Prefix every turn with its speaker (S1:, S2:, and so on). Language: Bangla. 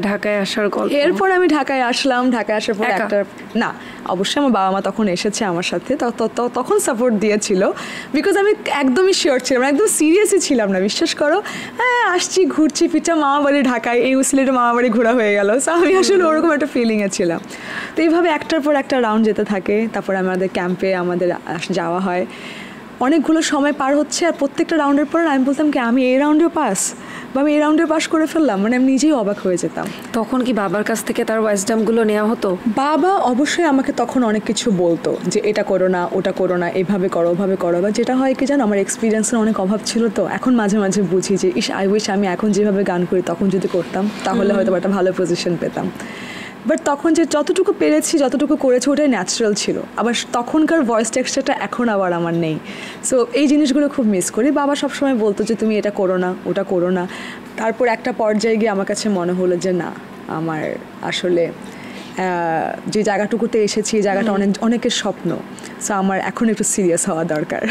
S1: ঢাকায় আসার গল্প?
S2: এরপর আমি ঢাকায় আসলাম, ঢাকায় আসার পর একটা না, অবশ্যই আমার বাবা মা তখন এসেছে আমার সাথে, তখন সাপোর্ট দিয়েছিল, বিকজ আমি একদমই শিওর ছিলাম, একদম সিরিয়াসই ছিলাম না, বিশ্বাস করো। হ্যাঁ, আসছি, ঘুরছি ফিরছি, মামা বাড়ি ঢাকায়, এই সিলেটে মামা বাড়ি ঘোরা হয়ে গেল। সো আমি আসলে ওরকম একটা ফিলিংয়ে ছিলাম। তো এইভাবে একটার পর একটা রাউন্ড যেতে থাকে, তারপর আমাদের ক্যাম্পে আমাদের যাওয়া হয়, অনেকগুলো সময় পার হচ্ছে, আর প্রত্যেকটা রাউন্ডের পর আমি বলতাম কি আমি এই রাউন্ডেও পাস, বা আমি এই রাউন্ডে পাস করে ফেললাম, মানে আমি নিজেই অবাক হয়ে যেতাম।
S1: তখন কি বাবার কাছ থেকে তার ওয়াইজডামগুলো নেওয়া হতো?
S2: বাবা অবশ্যই আমাকে তখন অনেক কিছু বলতো, যে এটা করো না, ওটা করো না, এভাবে করো, ওভাবে করো। বা যেটা হয় কি জানো, আমার এক্সপিরিয়েন্সের অনেক অভাব ছিল, তো এখন মাঝে মাঝে বুঝি যে আই উইশ আমি এখন যেভাবে গান করি তখন যদি করতাম, তাহলে হয়তো একটা ভালো পজিশন পেতাম। বাট তখন যে যতটুকু পেরেছি, যতটুকু করেছি, ওটাই ন্যাচারাল ছিল। আবার তখনকার ভয়েস টেক্সচারটা এখন আবার আমার নেই। সো এই জিনিসগুলো খুব মিস করি। বাবা সবসময় বলতো যে তুমি এটা করো না, ওটা করো না। তারপর একটা পর্যায়ে গিয়ে আমার কাছে মনে হলো যে না, আমার আসলে যে জায়গাটুকুতে এসেছি, এই জায়গাটা অনেকের স্বপ্ন। সো আমার এখন একটু সিরিয়াস হওয়া দরকার।